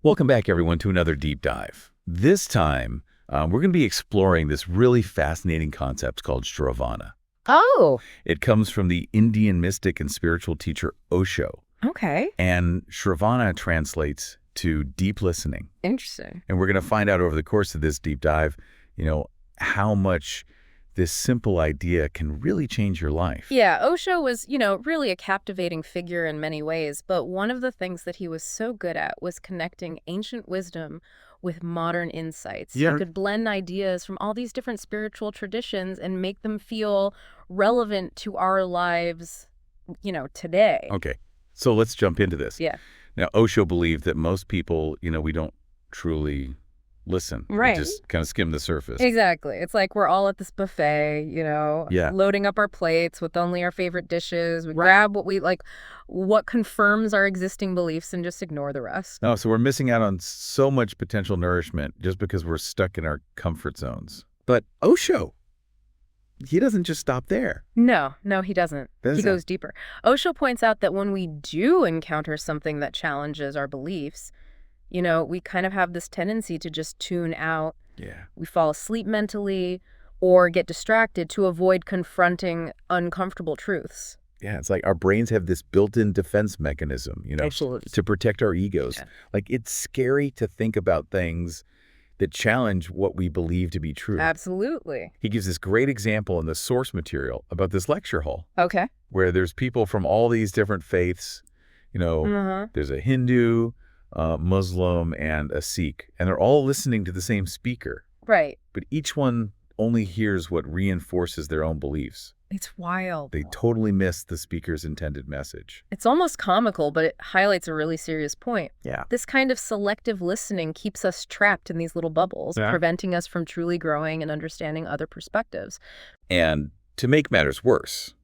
Welcome back, everyone, to another deep dive. This time, we're going to be exploring this really fascinating concept called shravana. Oh, It comes from the Indian mystic and spiritual teacher Osho, okay. and shravana translates to deep listening. Interesting. And we're going to find out over the course of this deep dive, how much this simple idea can really change your life. Yeah, Osho was, really a captivating figure in many ways, but one of the things that he was so good at was connecting ancient wisdom with modern insights. Yeah. He could blend ideas from all these different spiritual traditions and make them feel relevant to our lives, today. Okay, so let's jump into this. Yeah. Now, Osho believed that most people, we don't truly listen. Right. We just kind of skim the surface. Exactly. It's like we're all at this buffet, Yeah. loading up our plates with only our favorite dishes. We grab what we like, what confirms our existing beliefs, and just ignore the rest. No, so we're missing out on so much potential nourishment just because we're stuck in our comfort zones. But Osho, he doesn't just stop there. No, he doesn't. He goes deeper. Osho points out that when we do encounter something that challenges our beliefs, we kind of have this tendency to just tune out. Yeah. We fall asleep mentally or get distracted to avoid confronting uncomfortable truths. Yeah, it's like our brains have this built-in defense mechanism, Absolutely. to protect our egos. Yeah. Like, it's scary to think about things that challenge what we believe to be true. Absolutely. He gives this great example in the source material about this lecture hall, Okay. where there's people from all these different faiths. There's a Hindu, Muslim, and a Sikh, and they're all listening to the same speaker. Right. But each one only hears what reinforces their own beliefs. It's wild. They totally miss the speaker's intended message. It's almost comical, but it highlights a really serious point. Yeah. This kind of selective listening keeps us trapped in these little bubbles, preventing us from truly growing and understanding other perspectives. And to make matters worse,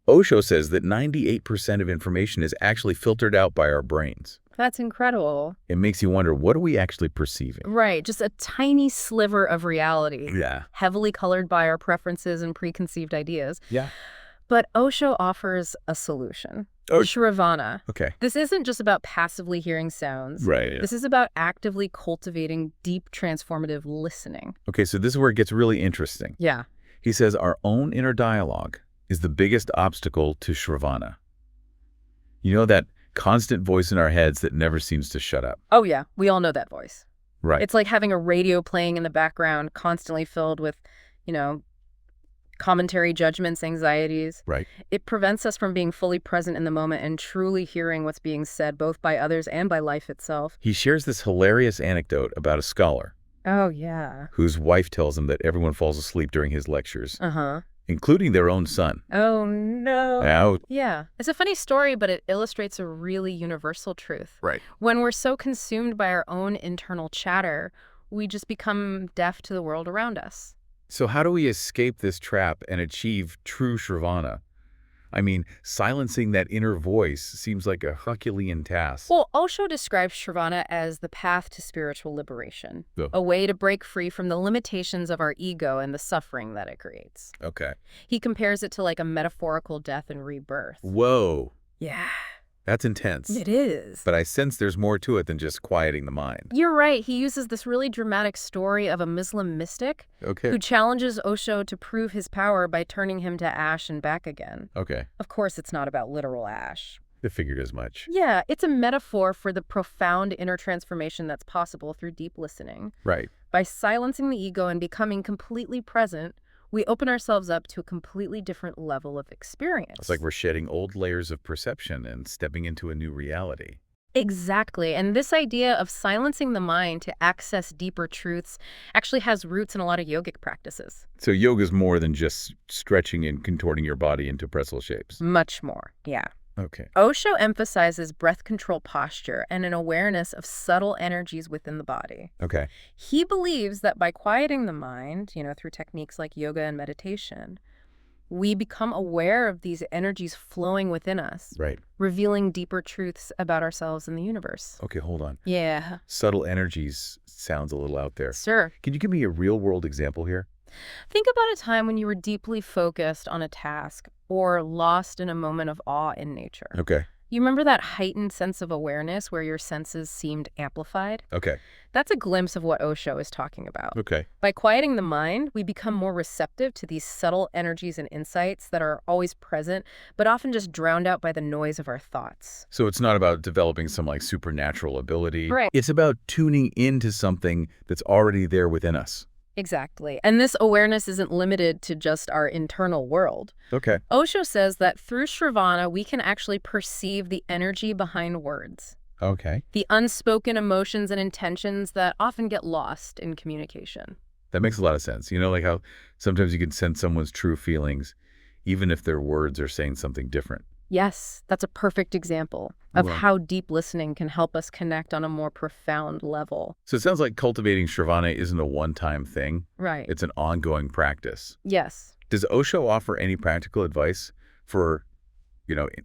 Osho says that 98% of information is actually filtered out by our brains. That's incredible. It makes you wonder, what are we actually perceiving? Right, just a tiny sliver of reality. Yeah. Heavily colored by our preferences and preconceived ideas. Yeah. But Osho offers a solution. Oh. Shravana. Okay. This isn't just about passively hearing sounds. Right. Yeah. This is about actively cultivating deep transformative listening. Okay, so this is where it gets really interesting. Yeah. He says our own inner dialogue is the biggest obstacle to shravana. That constant voice in our heads that never seems to shut up. Oh, yeah. We all know that voice. Right. It's like having a radio playing in the background, constantly filled with, commentary, judgments, anxieties. Right. It prevents us from being fully present in the moment and truly hearing what's being said, both by others and by life itself. He shares this hilarious anecdote about a scholar Oh, yeah. whose wife tells him that everyone falls asleep during his lectures, Uh-huh. including their own son. Oh, no. Now, Yeah. It's a funny story, but it illustrates a really universal truth. right. When we're so consumed by our own internal chatter, we just become deaf to the world around us. So how do we escape this trap and achieve true shravana? I mean, silencing that inner voice seems like a Herculean task. Well, Osho describes Shravana as the path to spiritual liberation, Oh. a way to break free from the limitations of our ego and the suffering that it creates. Okay. He compares it to like a metaphorical death and rebirth. Whoa, Yeah, that's intense. it is. But I sense there's more to it than just quieting the mind. You're right. He uses this really dramatic story of a Muslim mystic Okay. who challenges Osho to prove his power by turning him to ash and back again. Okay. Of course, it's not about literal ash. I figured as much. Yeah, it's a metaphor for the profound inner transformation that's possible through deep listening. Right. By silencing the ego and becoming completely present, we open ourselves up to a completely different level of experience. It's like we're shedding old layers of perception and stepping into a new reality. Exactly. And this idea of silencing the mind to access deeper truths actually has roots in a lot of yogic practices. So yoga is more than just stretching and contorting your body into pretzel shapes. Much more. Yeah. Okay. Osho emphasizes breath control posture and an awareness of subtle energies within the body. Okay. He believes that by quieting the mind, through techniques like yoga and meditation, we become aware of these energies flowing within us, Right. revealing deeper truths about ourselves and the universe. Okay, hold on. Yeah. Subtle energies sounds a little out there. Sure. Can you give me a real-world example here? Think about a time when you were deeply focused on a task or lost in a moment of awe in nature. Okay. You remember that heightened sense of awareness where your senses seemed amplified? Okay. That's a glimpse of what Osho is talking about. Okay. By quieting the mind, we become more receptive to these subtle energies and insights that are always present, but often just drowned out by the noise of our thoughts. So it's not about developing some like supernatural ability. Right. It's about tuning into something that's already there within us. Exactly. And this awareness isn't limited to just our internal world. Okay. Osho says that through shravana, we can actually perceive the energy behind words, Okay. the unspoken emotions and intentions that often get lost in communication. That makes a lot of sense. You know, like how sometimes you can sense someone's true feelings, even if their words are saying something different. Yes, that's a perfect example of Right. how deep listening can help us connect on a more profound level. So it sounds like cultivating shravana isn't a one-time thing. Right. It's an ongoing practice. Yes. Does Osho offer any practical advice for,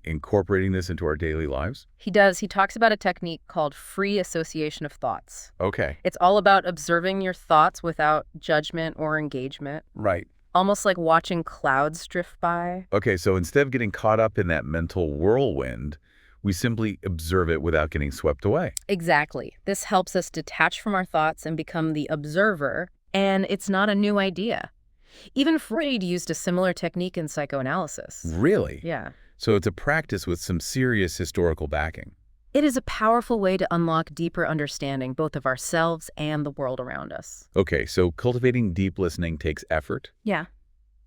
incorporating this into our daily lives? He does. He talks about a technique called free association of thoughts. Okay. It's all about observing your thoughts without judgment or engagement, Right. almost like watching clouds drift by. Okay, so instead of getting caught up in that mental whirlwind, we simply observe it without getting swept away. Exactly. This helps us detach from our thoughts and become the observer, and it's not a new idea. Even Freud used a similar technique in psychoanalysis. Really? Yeah. So it's a practice with some serious historical backing. It is a powerful way to unlock deeper understanding both of ourselves and the world around us. Okay, so cultivating deep listening takes effort, Yeah.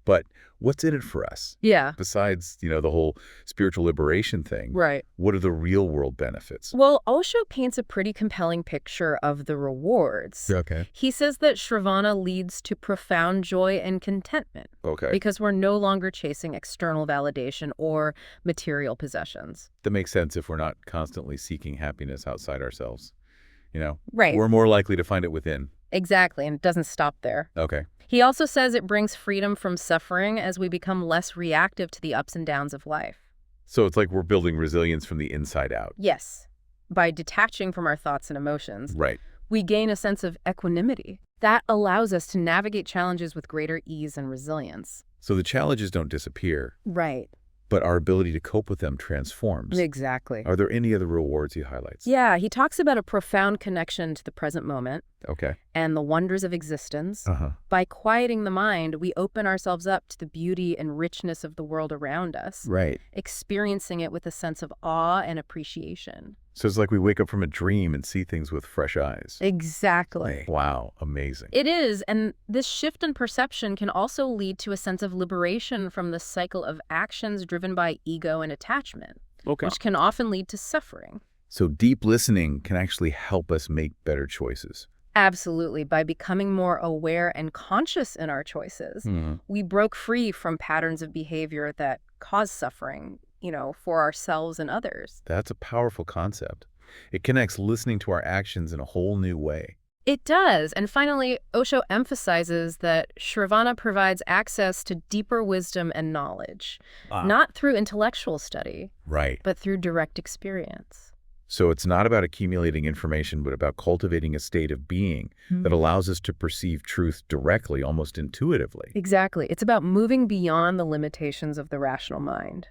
but what's in it for us? Yeah. Besides, the whole spiritual liberation thing, Right. what are the real world benefits? Well, Osho paints a pretty compelling picture of the rewards. Okay. He says that shravana leads to profound joy and contentment Okay. because we're no longer chasing external validation or material possessions. That makes sense if we're not constantly seeking happiness outside ourselves. Right. We're more likely to find it within. Exactly, and it doesn't stop there. Okay. He also says it brings freedom from suffering as we become less reactive to the ups and downs of life. So it's like we're building resilience from the inside out. Yes. By detaching from our thoughts and emotions, Right. we gain a sense of equanimity. That allows us to navigate challenges with greater ease and resilience. So the challenges don't disappear, Right. but our ability to cope with them transforms. Exactly. Are there any other rewards he highlights? Yeah, he talks about a profound connection to the present moment Okay. and the wonders of existence. Uh-huh. By quieting the mind, we open ourselves up to the beauty and richness of the world around us, Right. experiencing it with a sense of awe and appreciation. So it's like we wake up from a dream and see things with fresh eyes. Exactly. Wow. Amazing. It is, and this shift in perception can also lead to a sense of liberation from the cycle of actions driven by ego and attachment, Okay. which can often lead to suffering. So deep listening can actually help us make better choices. Absolutely. By becoming more aware and conscious in our choices, we broke free from patterns of behavior that cause suffering, for ourselves and others. That's a powerful concept. It connects listening to our actions in a whole new way. It does. And finally, Osho emphasizes that shravana provides access to deeper wisdom and knowledge, not through intellectual study, Right. but through direct experience. So it's not about accumulating information, but about cultivating a state of being that allows us to perceive truth directly, almost intuitively. Exactly. It's about moving beyond the limitations of the rational mind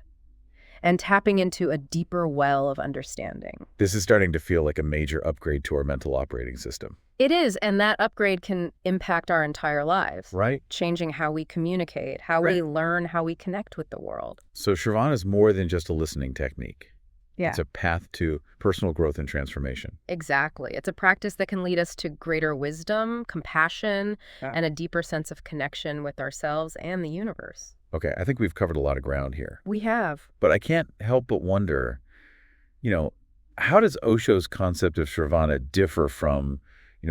and tapping into a deeper well of understanding. This is starting to feel like a major upgrade to our mental operating system. It is, and that upgrade can impact our entire lives, Right? changing how we communicate, how we learn, how we connect with the world. So shravana is more than just a listening technique. Yeah. It's a path to personal growth and transformation. Exactly. It's a practice that can lead us to greater wisdom, compassion, and a deeper sense of connection with ourselves and the universe. Okay, I think we've covered a lot of ground here. We have. But I can't help but wonder, how does Osho's concept of shravana differ from,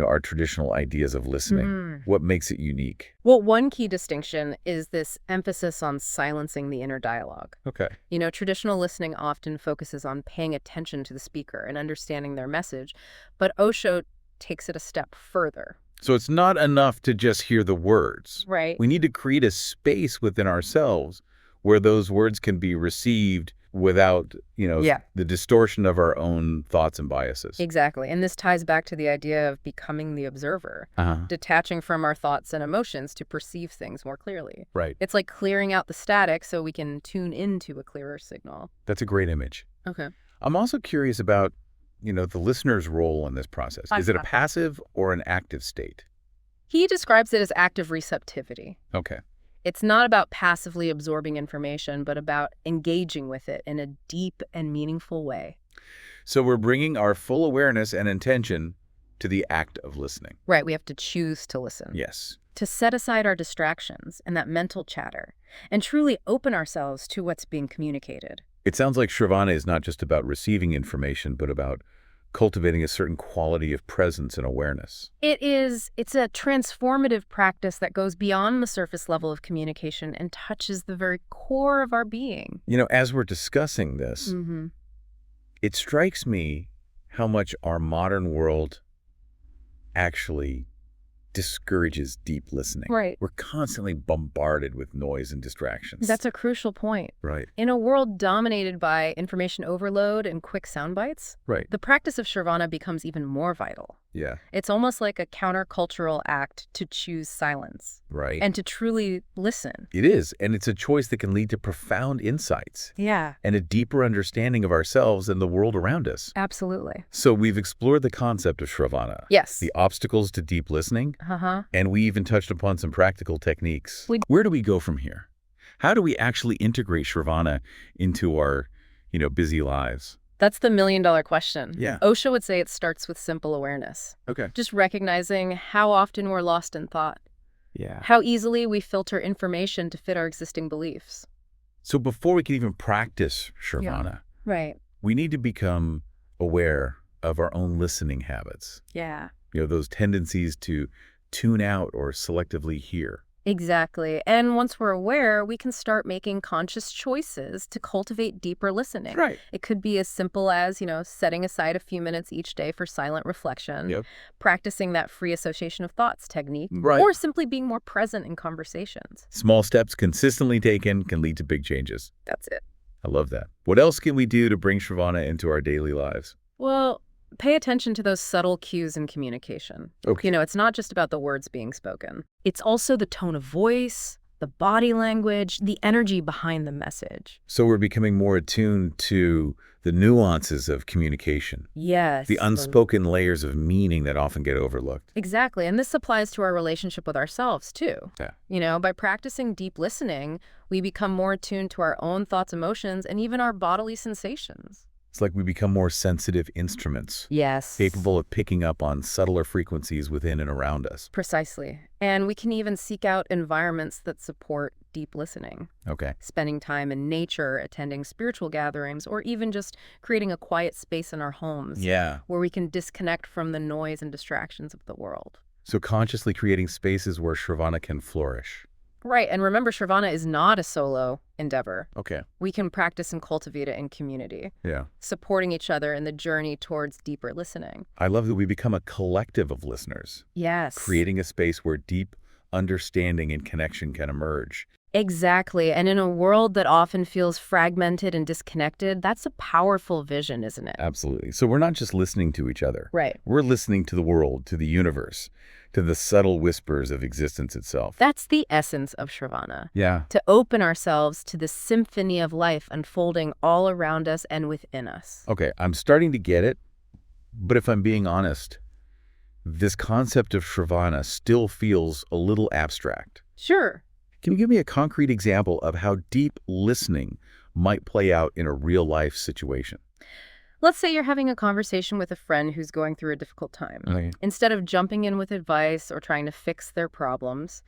our traditional ideas of listening? What makes it unique? Well, one key distinction is this emphasis on silencing the inner dialogue. Okay. Traditional listening often focuses on paying attention to the speaker and understanding their message, but Osho takes it a step further. So it's not enough to just hear the words. Right. We need to create a space within ourselves where those words can be received without, the distortion of our own thoughts and biases. Exactly. And this ties back to the idea of becoming the observer, detaching from our thoughts and emotions to perceive things more clearly. Right. It's like clearing out the static so we can tune into a clearer signal. That's a great image. Okay. I'm also curious about, the listener's role in this process. Is it a passive or an active state? He describes it as active receptivity. Okay. It's not about passively absorbing information, but about engaging with it in a deep and meaningful way. So we're bringing our full awareness and intention to the act of listening. Right, we have to choose to listen. Yes. To set aside our distractions and that mental chatter, and truly open ourselves to what's being communicated. It sounds like shravana is not just about receiving information, but about cultivating a certain quality of presence and awareness. It's a transformative practice that goes beyond the surface level of communication and touches the very core of our being. As we're discussing this, it strikes me how much our modern world actually discourages deep listening. Right. We're constantly bombarded with noise and distractions. That's a crucial point. Right. In a world dominated by information overload and quick sound bites, Right. the practice of shravana becomes even more vital. Yeah. It's almost like a countercultural act to choose silence. Right. And to truly listen. It is, and it's a choice that can lead to profound insights. Yeah. And a deeper understanding of ourselves and the world around us. Absolutely. So we've explored the concept of shravana. Yes. The obstacles to deep listening. And we even touched upon some practical techniques. Where do we go from here? How do we actually integrate shravana into our, busy lives? That's the million-dollar question. Yeah. OSHO would say it starts with simple awareness. Okay. Just recognizing how often we're lost in thought. Yeah. How easily we filter information to fit our existing beliefs. So before we can even practice shravana, Right. we need to become aware of our own listening habits. Yeah. Those tendencies to tune out or selectively hear. Exactly. And once we're aware, we can start making conscious choices to cultivate deeper listening. Right. It could be as simple as, setting aside a few minutes each day for silent reflection, Yep. practicing that free association of thoughts technique, Right. or simply being more present in conversations. Small steps consistently taken can lead to big changes. That's it. I love that. What else can we do to bring shravana into our daily lives? Well, pay attention to those subtle cues in communication. Okay. It's not just about the words being spoken. It's also the tone of voice, the body language, the energy behind the message. So we're becoming more attuned to the nuances of communication. Yes. The unspoken layers of meaning that often get overlooked. Exactly. And this applies to our relationship with ourselves, too. Yeah. By practicing deep listening, we become more attuned to our own thoughts, emotions, and even our bodily sensations. It's like we become more sensitive instruments. Yes. Capable of picking up on subtler frequencies within and around us. Precisely. And we can even seek out environments that support deep listening. Okay. Spending time in nature, attending spiritual gatherings, or even just creating a quiet space in our homes. Yeah. Where we can disconnect from the noise and distractions of the world. So consciously creating spaces where shravana can flourish. Right. And remember, shravana is not a solo endeavor. Okay. We can practice and cultivate it in community. Yeah. Supporting each other in the journey towards deeper listening. I love that we become a collective of listeners. Yes. Creating a space where deep understanding and connection can emerge. Exactly. And in a world that often feels fragmented and disconnected, that's a powerful vision, isn't it? Absolutely. So we're not just listening to each other. Right. We're listening to the world, to the universe, to the subtle whispers of existence itself. That's the essence of shravana. Yeah. To open ourselves to the symphony of life unfolding all around us and within us. Okay, I'm starting to get it, but if I'm being honest, this concept of shravana still feels a little abstract. Sure. Can you give me a concrete example of how deep listening might play out in a real-life situation? Let's say you're having a conversation with a friend who's going through a difficult time. Okay. Instead of jumping in with advice or trying to fix their problems,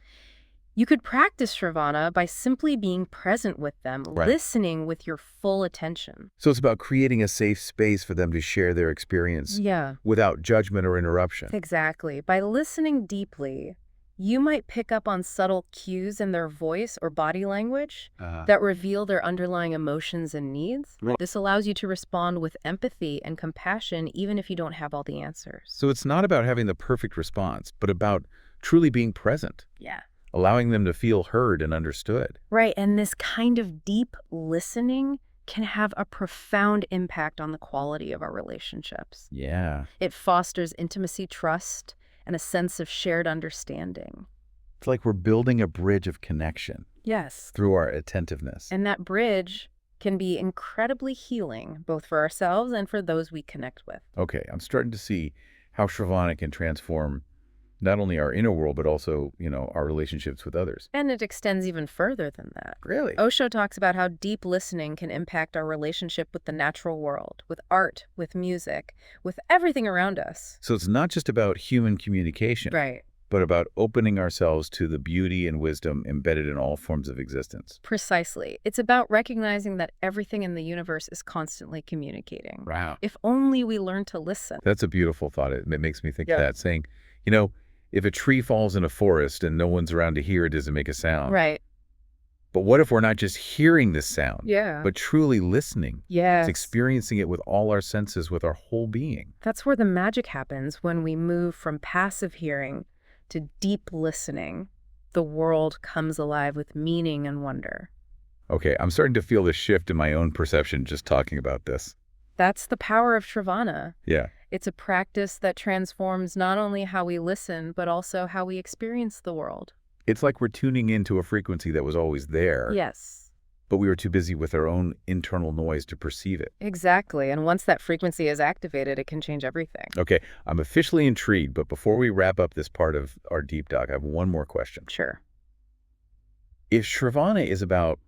you could practice shravana by simply being present with them, Right. listening with your full attention. So it's about creating a safe space for them to share their experience Yeah, without judgment or interruption. exactly. By listening deeply, you might pick up on subtle cues in their voice or body language that reveal their underlying emotions and needs. Right. This allows you to respond with empathy and compassion even if you don't have all the answers. So it's not about having the perfect response, but about truly being present, Yeah. allowing them to feel heard and understood. Right, and this kind of deep listening can have a profound impact on the quality of our relationships. Yeah. It fosters intimacy, trust, and a sense of shared understanding. It's like we're building a bridge of connection Yes. through our attentiveness. And that bridge can be incredibly healing, both for ourselves and for those we connect with. Okay, I'm starting to see how shravana can transform not only our inner world, but also, our relationships with others. And it extends even further than that. Really? Osho talks about how deep listening can impact our relationship with the natural world, with art, with music, with everything around us. So it's not just about human communication, Right. but about opening ourselves to the beauty and wisdom embedded in all forms of existence. Precisely. It's about recognizing that everything in the universe is constantly communicating. Wow. If only we learn to listen. That's a beautiful thought. It makes me think of that, saying, if a tree falls in a forest and no one's around to hear it, does it make a sound? Right. But what if we're not just hearing this sound, Yeah. but truly listening? Yes. It's experiencing it with all our senses, with our whole being. That's where the magic happens, when we move from passive hearing to deep listening. The world comes alive with meaning and wonder. Okay, I'm starting to feel the shift in my own perception just talking about this. That's the power of shravana. Yeah. It's a practice that transforms not only how we listen, but also how we experience the world. It's like we're tuning into a frequency that was always there. Yes. But we were too busy with our own internal noise to perceive it. Exactly. And once that frequency is activated, it can change everything. Okay, I'm officially intrigued, but before we wrap up this part of our deep dive, I have one more question. Sure. If shravana is about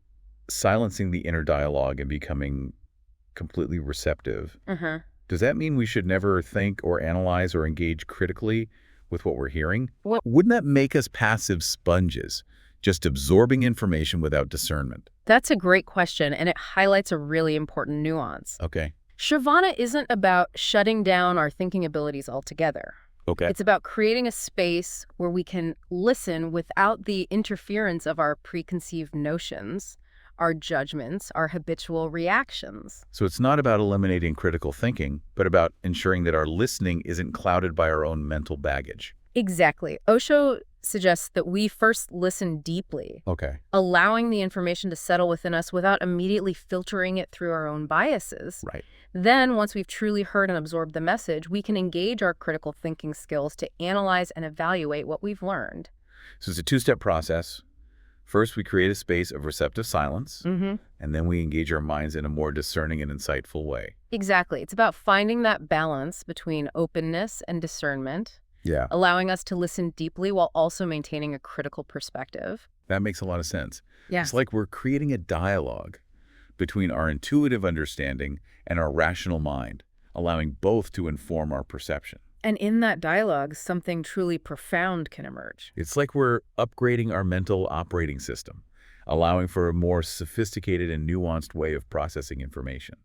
silencing the inner dialogue and becoming completely receptive, does that mean we should never think or analyze or engage critically with what we're hearing? Well, wouldn't that make us passive sponges, just absorbing information without discernment? That's a great question, and it highlights a really important nuance. Okay. Shravana isn't about shutting down our thinking abilities altogether. Okay. It's about creating a space where we can listen without the interference of our preconceived notions, our judgments, our habitual reactions. So it's not about eliminating critical thinking, but about ensuring that our listening isn't clouded by our own mental baggage. Exactly. Osho suggests that we first listen deeply, Okay. allowing the information to settle within us without immediately filtering it through our own biases. Right. Then, once we've truly heard and absorbed the message, we can engage our critical thinking skills to analyze and evaluate what we've learned. So it's a two-step process. First, we create a space of receptive silence, and then we engage our minds in a more discerning and insightful way. Exactly. It's about finding that balance between openness and discernment, Yeah. allowing us to listen deeply while also maintaining a critical perspective. That makes a lot of sense. Yeah. It's like we're creating a dialogue between our intuitive understanding and our rational mind, allowing both to inform our perception. And in that dialogue, something truly profound can emerge. It's like we're upgrading our mental operating system, allowing for a more sophisticated and nuanced way of processing information.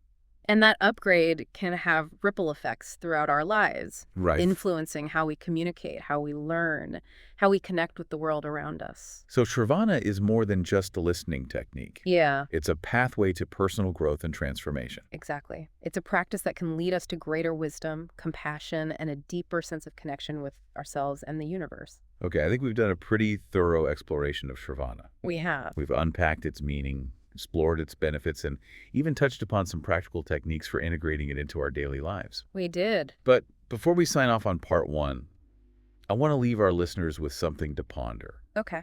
And that upgrade can have ripple effects throughout our lives, Right. influencing how we communicate, how we learn, how we connect with the world around us. So shravana is more than just a listening technique. Yeah, It's a pathway to personal growth and transformation. exactly. It's a practice that can lead us to greater wisdom, compassion, and a deeper sense of connection with ourselves and the universe. Okay, I think we've done a pretty thorough exploration of shravana. We have. We've unpacked its meaning, explored its benefits, and even touched upon some practical techniques for integrating it into our daily lives. We did. But before we sign off on part one, I want to leave our listeners with something to ponder. Okay.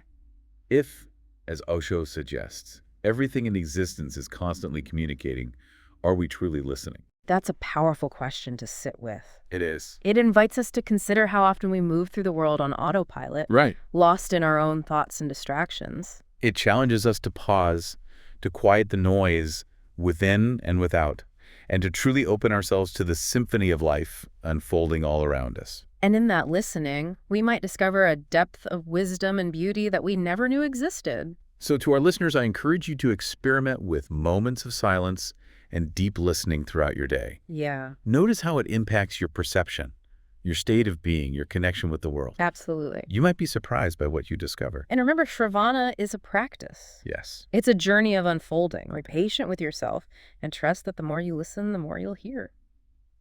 If, as Osho suggests, everything in existence is constantly communicating, are we truly listening? That's a powerful question to sit with. It is. It invites us to consider how often we move through the world on autopilot, Right. lost in our own thoughts and distractions. It challenges us to pause, to quiet the noise within and without, and to truly open ourselves to the symphony of life unfolding all around us. And in that listening, we might discover a depth of wisdom and beauty that we never knew existed. So to our listeners, I encourage you to experiment with moments of silence and deep listening throughout your day. Yeah, Notice how it impacts your perception, your state of being, your connection with the world. absolutely. You might be surprised by what you discover. And remember, shravana is a practice. Yes. It's a journey of unfolding. Be patient with yourself and trust that the more you listen, the more you'll hear.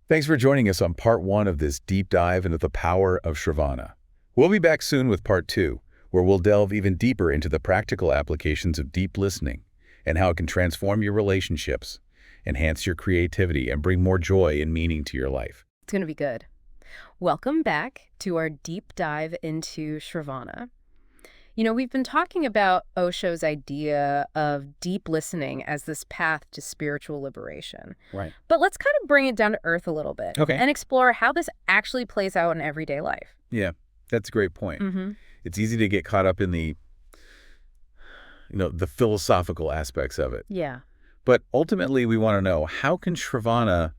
Thanks for joining us on part one of this deep dive into the power of shravana. We'll be back soon with part two, where we'll delve even deeper into the practical applications of deep listening and how it can transform your relationships, enhance your creativity, and bring more joy and meaning to your life. It's going to be good. Welcome back to our deep dive into shravana. We've been talking about Osho's idea of deep listening as this path to spiritual liberation. Right. But let's kind of bring it down to earth a little bit Okay. and explore how this actually plays out in everyday life. Yeah, that's a great point. Mm-hmm. It's easy to get caught up in the philosophical aspects of it. Yeah. But ultimately, we want to know, how can shravana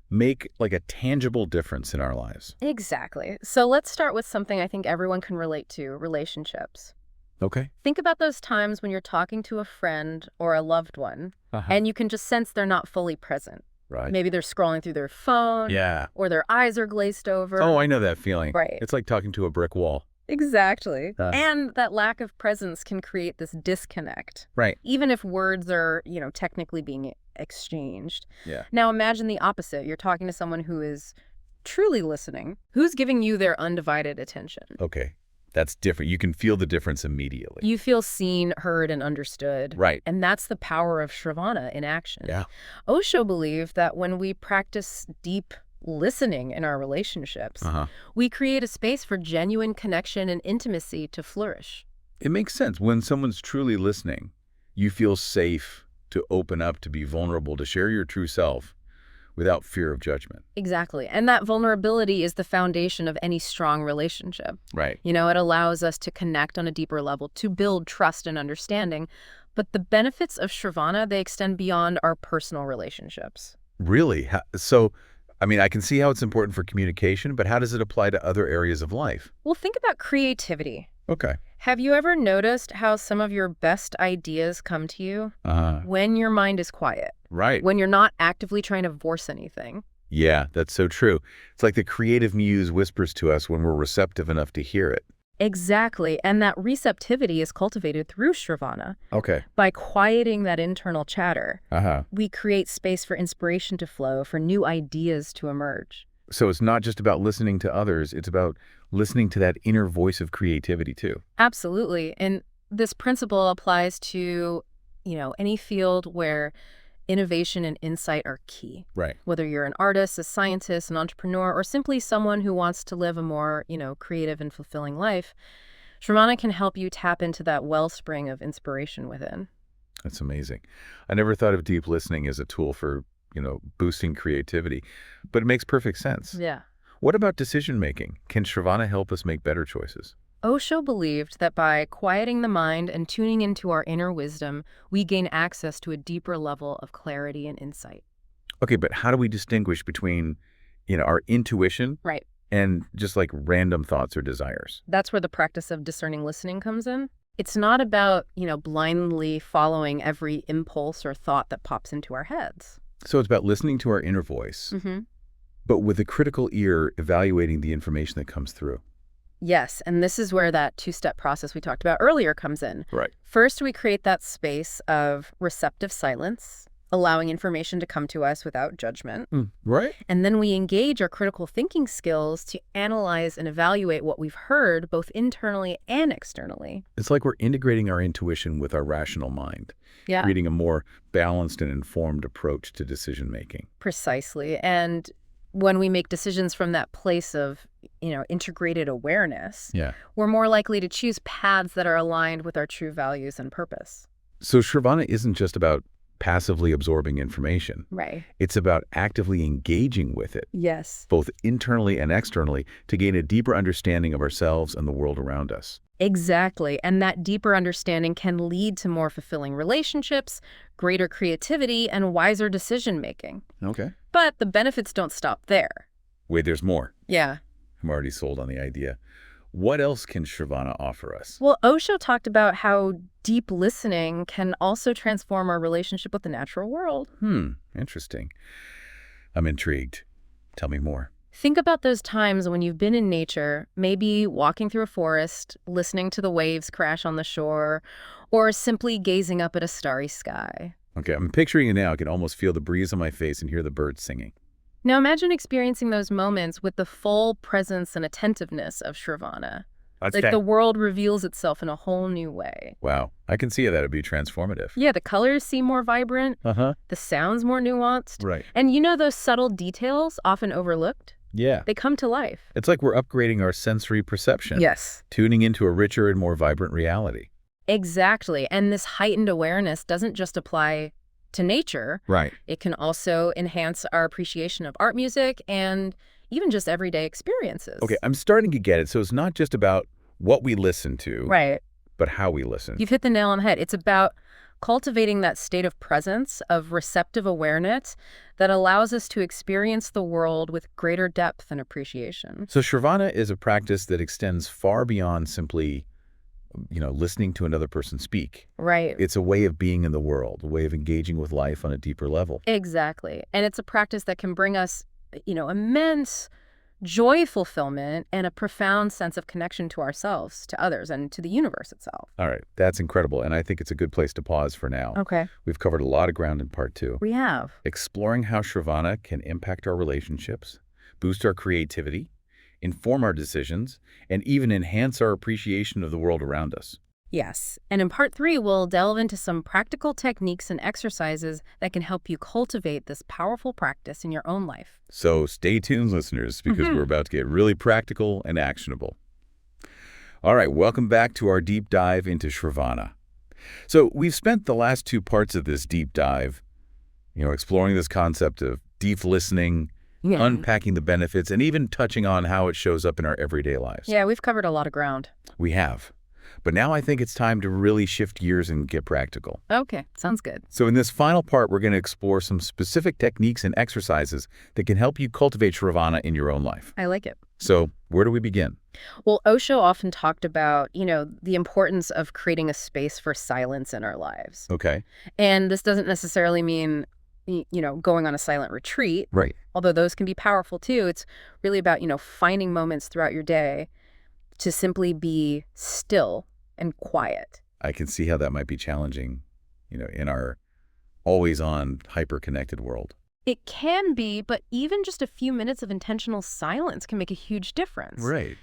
make like a tangible difference in our lives? Exactly. So let's start with something I think everyone can relate to, relationships. Okay. Think about those times when you're talking to a friend or a loved one, Uh-huh. and you can just sense they're not fully present. Right. Maybe they're scrolling through their phone, Yeah. or their eyes are glazed over. Oh, I know that feeling. Right. It's like talking to a brick wall. Exactly. And that lack of presence can create this disconnect. Right. Even if words are, technically being exchanged. Yeah. Now imagine the opposite. You're talking to someone who is truly listening, who's giving you their undivided attention. Okay. That's different. You can feel the difference immediately. You feel seen, heard, and understood. Right. And that's the power of shravana in action. Yeah. Osho believed that when we practice deep listening in our relationships, we create a space for genuine connection and intimacy to flourish. It makes sense. When someone's truly listening, you feel safe to open up, to be vulnerable, to share your true self without fear of judgment. Exactly. And that vulnerability is the foundation of any strong relationship. Right. It allows us to connect on a deeper level, to build trust and understanding. But the benefits of shravana, they extend beyond our personal relationships. Really? I can see how it's important for communication, but how does it apply to other areas of life? Well, think about creativity. Okay. Have you ever noticed how some of your best ideas come to you when your mind is quiet? Right. When you're not actively trying to force anything? Yeah, that's so true. It's like the creative muse whispers to us when we're receptive enough to hear it. Exactly. And that receptivity is cultivated through shravana. Okay. By quieting that internal chatter, Uh-huh. we create space for inspiration to flow, for new ideas to emerge. So it's not just about listening to others, it's about listening to that inner voice of creativity too. Absolutely. And this principle applies to, any field where innovation and insight are key. Right. Whether you're an artist, a scientist, an entrepreneur, or simply someone who wants to live a more, creative and fulfilling life, shravana can help you tap into that wellspring of inspiration within. That's amazing. I never thought of deep listening as a tool for, boosting creativity, but it makes perfect sense. Yeah. What about decision making? Can shravana help us make better choices? Osho believed that by quieting the mind and tuning into our inner wisdom, we gain access to a deeper level of clarity and insight. Okay, but how do we distinguish between, our intuition Right. and just like random thoughts or desires? That's where the practice of discerning listening comes in. It's not about, blindly following every impulse or thought that pops into our heads. So it's about listening to our inner voice, Mm-hmm. but with a critical ear evaluating the information that comes through. Yes, and this is where that two-step process we talked about earlier comes in. Right. First, we create that space of receptive silence, allowing information to come to us without judgment. Right. And then we engage our critical thinking skills to analyze and evaluate what we've heard, both internally and externally. It's like we're integrating our intuition with our rational mind, creating a more balanced and informed approach to decision making. Precisely. And when we make decisions from that place of, integrated awareness, we're more likely to choose paths that are aligned with our true values and purpose. So shravana isn't just about passively absorbing information. Right. It's about actively engaging with it, Yes. both internally and externally, to gain a deeper understanding of ourselves and the world around us. Exactly. And that deeper understanding can lead to more fulfilling relationships, greater creativity, and wiser decision-making. Okay. But the benefits don't stop there. Wait, there's more. Yeah. I'm already sold on the idea. What else can shravana offer us? Well, Osho talked about how deep listening can also transform our relationship with the natural world. Interesting. I'm intrigued. Tell me more. Think about those times when you've been in nature, maybe walking through a forest, listening to the waves crash on the shore, or simply gazing up at a starry sky. Okay, I'm picturing it now. I can almost feel the breeze on my face and hear the birds singing. Now imagine experiencing those moments with the full presence and attentiveness of shravana. The world reveals itself in a whole new way. Wow, I can see how that would be transformative. Yeah, the colors seem more vibrant, the sounds more nuanced. Right. And those subtle details often overlooked? Yeah. They come to life. It's like we're upgrading our sensory perception. Yes. Tuning into a richer and more vibrant reality. Exactly. And this heightened awareness doesn't just apply to nature. Right. It can also enhance our appreciation of art, music, and even just everyday experiences. Okay, I'm starting to get it. So it's not just about what we listen to, Right. but how we listen. You've hit the nail on the head. It's about cultivating that state of presence, of receptive awareness that allows us to experience the world with greater depth and appreciation. So shravana is a practice that extends far beyond simply, listening to another person speak. Right. It's a way of being in the world, a way of engaging with life on a deeper level. Exactly. And it's a practice that can bring us, immense joy, fulfillment, and a profound sense of connection to ourselves, to others, and to the universe itself. All right, that's incredible, and I think it's a good place to pause for now. Okay. We've covered a lot of ground in part 2. We have. Exploring how shravana can impact our relationships, boost our creativity, inform our decisions, and even enhance our appreciation of the world around us. Yes. And in part 3, we'll delve into some practical techniques and exercises that can help you cultivate this powerful practice in your own life. So stay tuned, listeners, because we're about to get really practical and actionable. All right, welcome back to our deep dive into shravana. So we've spent the last 2 parts of this deep dive, exploring this concept of deep listening, unpacking the benefits, and even touching on how it shows up in our everyday lives. Yeah, we've covered a lot of ground. We have. But now I think it's time to really shift gears and get practical. Okay, sounds good. So in this final part, we're going to explore some specific techniques and exercises that can help you cultivate shravana in your own life. I like it. So where do we begin? Well, Osho often talked about, the importance of creating a space for silence in our lives. Okay. And this doesn't necessarily mean, going on a silent retreat. Right. Although those can be powerful too. It's really about, finding moments throughout your day to simply be still and quiet. I can see how that might be challenging, in our always-on, hyper-connected world. It can be, but even just a few minutes of intentional silence can make a huge difference. Right.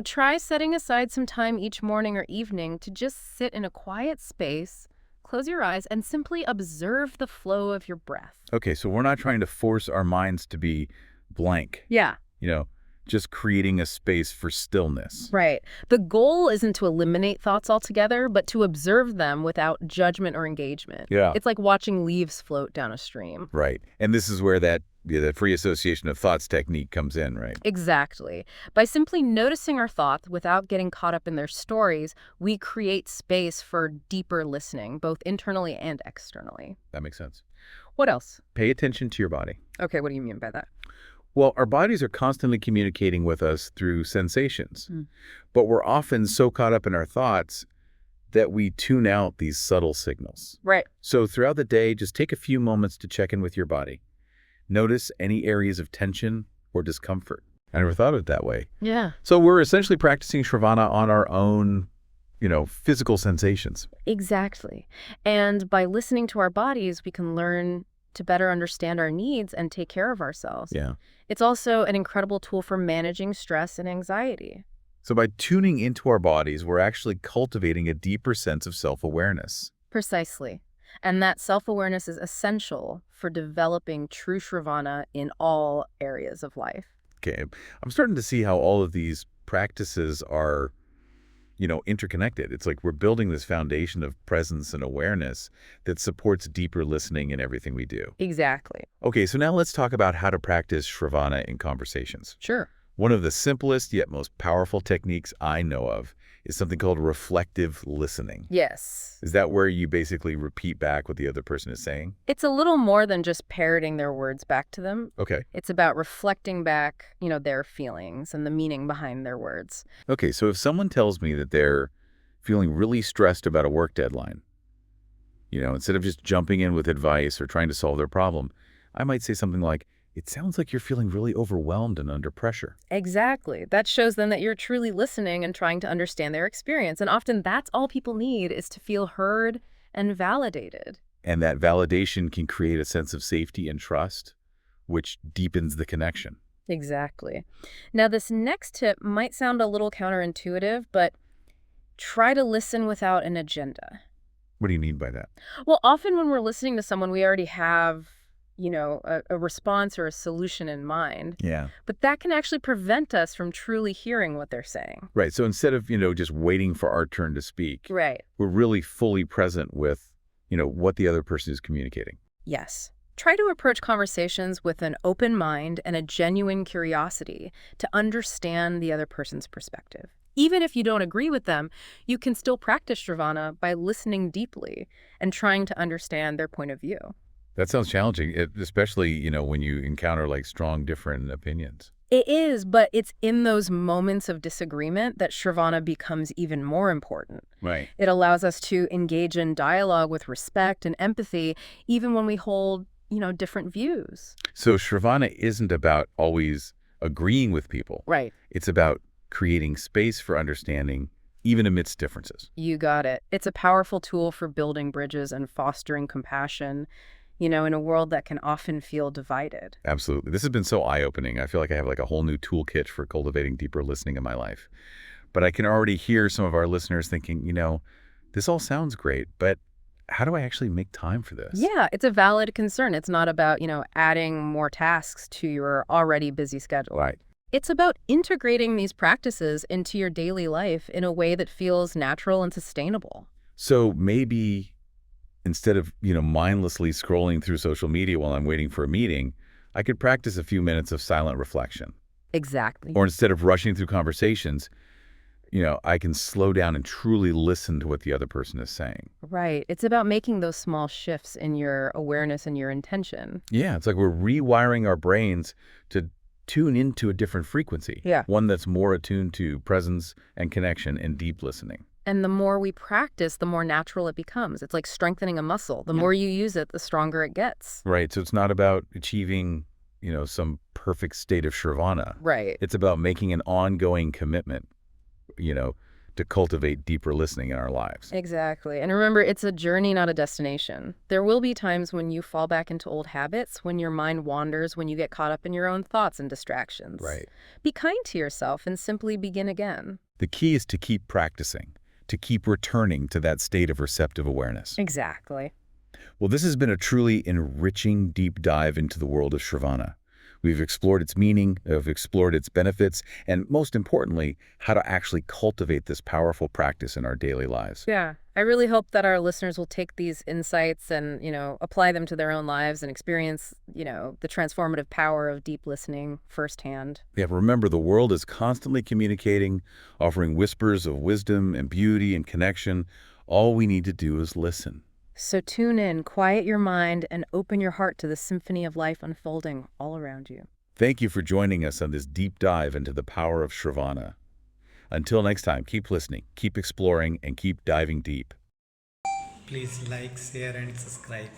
Try setting aside some time each morning or evening to just sit in a quiet space, close your eyes, and simply observe the flow of your breath. Okay, so we're not trying to force our minds to be blank. Yeah. Just creating a space for stillness. Right. The goal isn't to eliminate thoughts altogether, but to observe them without judgment or engagement. Yeah. It's like watching leaves float down a stream. Right. And this is where the free association of thoughts technique comes in, right? Exactly. By simply noticing our thoughts without getting caught up in their stories, we create space for deeper listening, both internally and externally. That makes sense. What else? Pay attention to your body. Okay, what do you mean by that? Well, our bodies are constantly communicating with us through sensations, but we're often so caught up in our thoughts that we tune out these subtle signals. Right. So throughout the day, just take a few moments to check in with your body. Notice any areas of tension or discomfort. I never thought of it that way. Yeah. So we're essentially practicing shravana on our own, physical sensations. Exactly. And by listening to our bodies, we can learn to better understand our needs and take care of ourselves. Yeah. It's also an incredible tool for managing stress and anxiety. So by tuning into our bodies, we're actually cultivating a deeper sense of self-awareness. Precisely. And that self-awareness is essential for developing true shravana in all areas of life. Okay. I'm starting to see how all of these practices are, interconnected. It's like we're building this foundation of presence and awareness that supports deeper listening in everything we do. Exactly. Okay, so now let's talk about how to practice shravana in conversations. Sure. One of the simplest yet most powerful techniques I know of is something called reflective listening. Yes. Is that where you basically repeat back what the other person is saying? It's a little more than just parroting their words back to them. Okay. It's about reflecting back, their feelings and the meaning behind their words. Okay, so if someone tells me that they're feeling really stressed about a work deadline, instead of just jumping in with advice or trying to solve their problem, I might say something like, "It sounds like you're feeling really overwhelmed and under pressure." Exactly. That shows them that you're truly listening and trying to understand their experience. And often that's all people need, is to feel heard and validated. And that validation can create a sense of safety and trust, which deepens the connection. Exactly. Now, this next tip might sound a little counterintuitive, but try to listen without an agenda. What do you mean by that? Well, often when we're listening to someone, we already have a response or a solution in mind. Yeah. But that can actually prevent us from truly hearing what they're saying. Right. So instead of, just waiting for our turn to speak, Right. we're really fully present with, what the other person is communicating. Yes. Try to approach conversations with an open mind and a genuine curiosity to understand the other person's perspective. Even if you don't agree with them, you can still practice shravana by listening deeply and trying to understand their point of view. That sounds challenging, especially, when you encounter like strong different opinions. It is, but it's in those moments of disagreement that shravana becomes even more important. Right. It allows us to engage in dialogue with respect and empathy, even when we hold, different views. So shravana isn't about always agreeing with people. Right. It's about creating space for understanding, even amidst differences. You got it. It's a powerful tool for building bridges and fostering compassion, in a world that can often feel divided. Absolutely. This has been so eye-opening. I feel like I have like a whole new toolkit for cultivating deeper listening in my life. But I can already hear some of our listeners thinking, this all sounds great, but how do I actually make time for this? Yeah, it's a valid concern. It's not about, adding more tasks to your already busy schedule. Right. It's about integrating these practices into your daily life in a way that feels natural and sustainable. So maybe instead of, mindlessly scrolling through social media while I'm waiting for a meeting, I could practice a few minutes of silent reflection. Exactly. Or instead of rushing through conversations, I can slow down and truly listen to what the other person is saying. Right. It's about making those small shifts in your awareness and your intention. Yeah, it's like we're rewiring our brains to tune into a different frequency. Yeah. One that's more attuned to presence and connection and deep listening. And the more we practice, the more natural it becomes. It's like strengthening a muscle. The more you use it, the stronger it gets. Right. So it's not about achieving, some perfect state of shravana. Right. It's about making an ongoing commitment, to cultivate deeper listening in our lives. Exactly. And remember, it's a journey, not a destination. There will be times when you fall back into old habits, when your mind wanders, when you get caught up in your own thoughts and distractions. Right. Be kind to yourself and simply begin again. The key is to keep practicing, to keep returning to that state of receptive awareness. Exactly. Well, this has been a truly enriching deep dive into the world of shravana. We've explored its meaning, we've explored its benefits, and most importantly, how to actually cultivate this powerful practice in our daily lives. Yeah. I really hope that our listeners will take these insights and, apply them to their own lives and experience, the transformative power of deep listening firsthand. Yeah, remember, the world is constantly communicating, offering whispers of wisdom and beauty and connection. All we need to do is listen. So tune in, quiet your mind, and open your heart to the symphony of life unfolding all around you. Thank you for joining us on this deep dive into the power of shravana. Until next time, keep listening, keep exploring, and keep diving deep. Please like, share and subscribe.